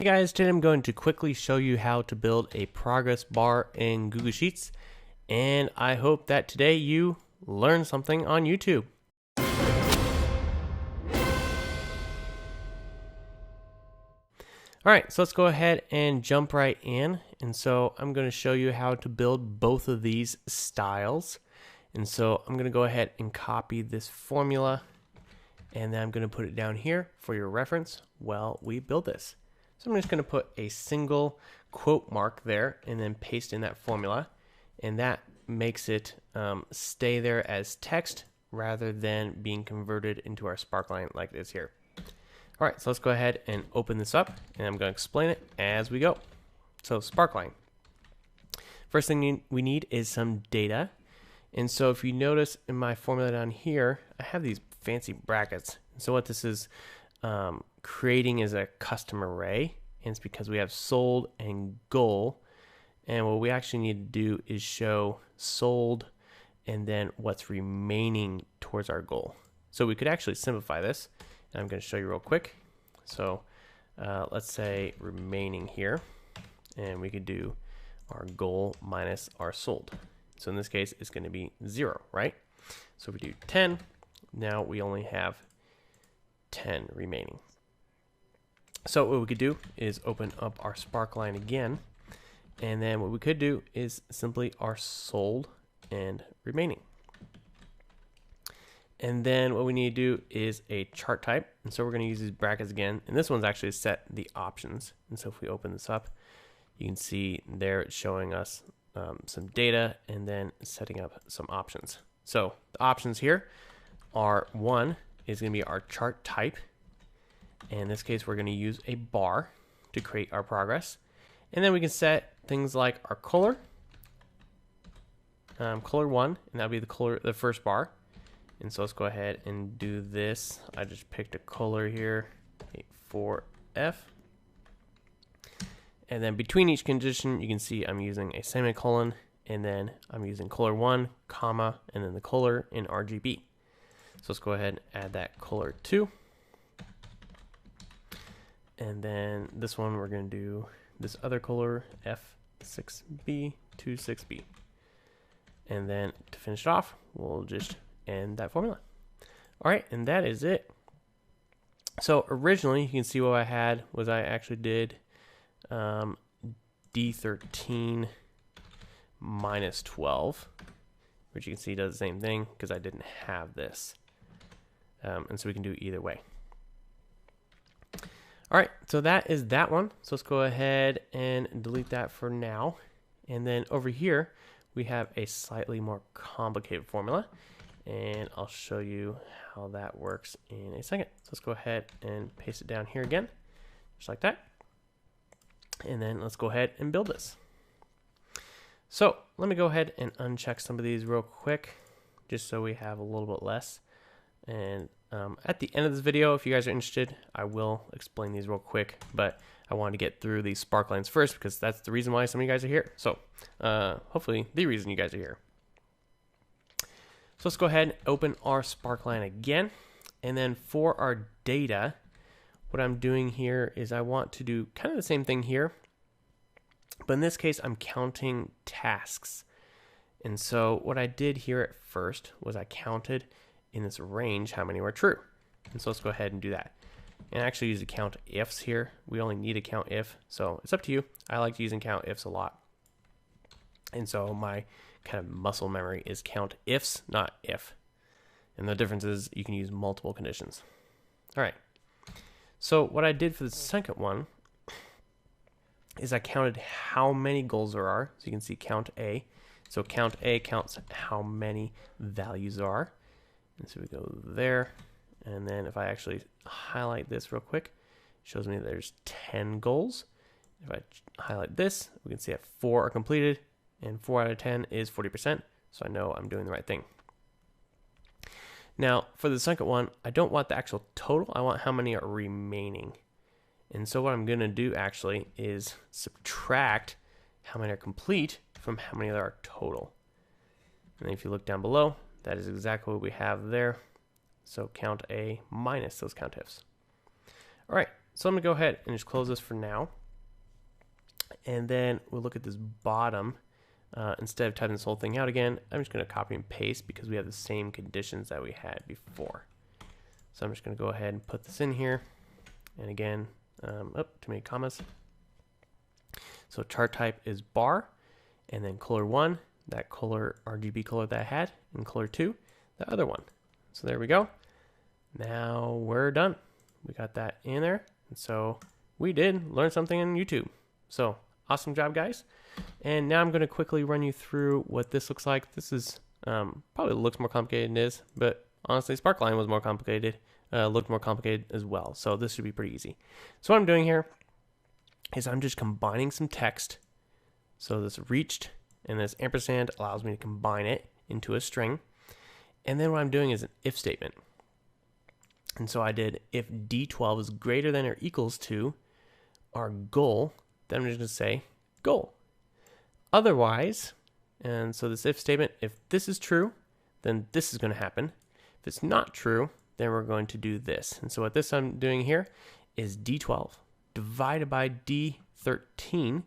Hey guys, today I'm going to quickly show you how to build a progress bar in Google Sheets, and I hope that today you learn something on YouTube. Alright, so let's go ahead and jump right in. And so I'm going to show you how to build both of these styles. And so I'm going to go ahead and copy this formula, and then I'm going to put it down here for your reference while we build this. So I'm just going to put a single quote mark there and then paste in that formula, and that makes it stay there as text rather than being converted into our Sparkline like it is here. All right, so let's go ahead and open this up, and I'm going to explain it as we go. So Sparkline. First thing we need is some data. And so if you notice in my formula down here, I have these fancy brackets. So what this is creating is a custom array, and it's because we have sold and goal. And what we actually need to do is show sold and then what's remaining towards our goal. So we could actually simplify this, and I'm going to show you real quick. So let's say remaining here, and we could do our goal minus our sold. So in this case, it's going to be 0, right? So if we do 10, now we only have 10 remaining. So what we could do is open up our Sparkline again, and then what we could do is simply our sold and remaining. And then what we need to do is a chart type, and so we're going to use these brackets again, and this one's actually set the options. And so if we open this up, you can see there it's showing us some data and then setting up some options. So the options here are, one is going to be our chart type. In this case, we're going to use a bar to create our progress. And then we can set things like our color, color 1, and that'll be the first bar. And so let's go ahead and do this. I just picked a color here, 4F. And then between each condition, you can see I'm using a semicolon, and then I'm using color 1, comma, and then the color in RGB. So let's go ahead and add that color 2. And then this one, we're going to do this other color, F6B, 26B. And then to finish it off, we'll just end that formula. All right, and that is it. So originally, you can see what I had was I actually did D13 minus 12, which you can see does the same thing because I didn't have this. And so we can do either way. All right, so that is that one. So let's go ahead and delete that for now. And then over here, we have a slightly more complicated formula, and I'll show you how that works in a second. So let's go ahead and paste it down here again, just like that. And then let's go ahead and build this. So let me go ahead and uncheck some of these real quick, just so we have a little bit less. And at the end of this video, if you guys are interested, I will explain these real quick, but I wanted to get through these Sparklines first because that's the reason why some of you guys are here. So hopefully the reason you guys are here. So let's go ahead and open our Sparkline again. And then for our data, what I'm doing here is I want to do kind of the same thing here, but in this case, I'm counting tasks. And so what I did here at first was I counted in this range how many were true. And so let's go ahead and do that. And actually use the count ifs here. We only need a count if, so it's up to you. I like using count ifs a lot. And so my kind of muscle memory is count ifs, not if. And the difference is you can use multiple conditions. All right. So what I did for the second one is I counted how many goals there are. So you can see count A. So count A counts how many values there are. And so we go there. And then if I actually highlight this real quick, it shows me that there's 10 goals. If I highlight this, we can see that 4 are completed, and 4 out of 10 is 40%. So I know I'm doing the right thing. Now, for the second one, I don't want the actual total. I want how many are remaining. And so what I'm going to do actually is subtract how many are complete from how many there are total. And then if you look down below, that is exactly what we have there. So count A minus those count ifs. All right, So I'm going to go ahead and just close this for now. And then we'll look at this bottom. Instead of typing this whole thing out again, I'm just going to copy and paste because we have the same conditions that we had before. So I'm just going to go ahead and put this in here. And again, too many commas. So chart type is bar, and then color 1, that color RGB color that I had, and color 2, the other one. So there we go. Now we're done. We got that in there. And so we did learn something on YouTube. So awesome job, guys. And now I'm going to quickly run you through what this looks like. This is probably looks more complicated than it is, but honestly, Sparkline was more complicated, looked more complicated as well. So this should be pretty easy. So what I'm doing here is I'm just combining some text. So this reached and this ampersand allows me to combine it into a string. And then what I'm doing is an if statement. And so I did if D12 is greater than or equals to our goal, then I'm just going to say goal. Otherwise, and so this if statement, if this is true, then this is going to happen. If it's not true, then we're going to do this. And so what this I'm doing here is D12 divided by D13,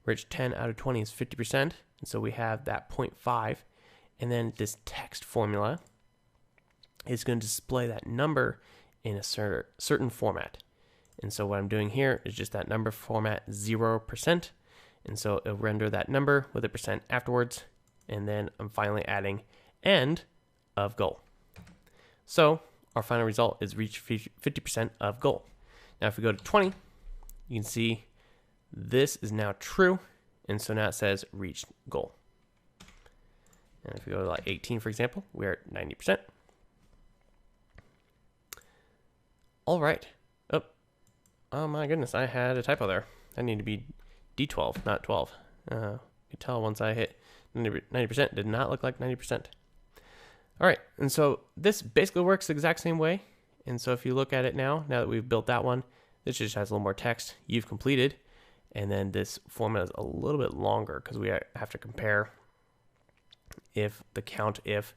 which 10 out of 20 is 50%. And so we have that 0.5. And then this text formula is going to display that number in a certain format. And so what I'm doing here is just that number format 0%. And so it'll render that number with a percent afterwards. And then I'm finally adding end of goal. So our final result is reach 50% of goal. Now, if we go to 20, you can see this is now true. And so now it says reached goal. And if we go to like 18, for example, we're at 90%. All right. Oh my goodness, I had a typo there. I need to be D12, not 12. You can tell once I hit 90%, did not look like 90%. All right, and so this basically works the exact same way. And so if you look at it now that we've built that one, this just has a little more text. You've completed. And then this format is a little bit longer because we have to compare if the count, if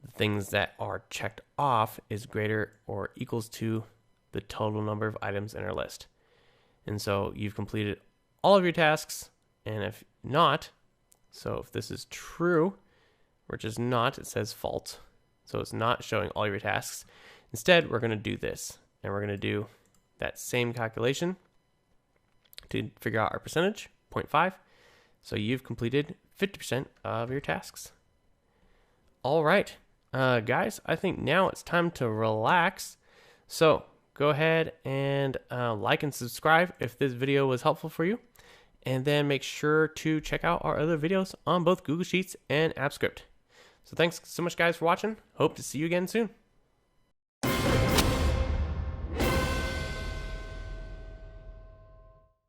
the things that are checked off is greater or equals to the total number of items in our list. And so you've completed all of your tasks, and if not, so if this is true, which is not, it says false. So it's not showing all your tasks. Instead, we're going to do this, and we're going to do that same calculation to figure out our percentage, 0.5. So you've completed 50% of your tasks. All right, guys, I think now it's time to relax. So go ahead and like and subscribe if this video was helpful for you. And then make sure to check out our other videos on both Google Sheets and AppScript. So thanks so much, guys, for watching. Hope to see you again soon.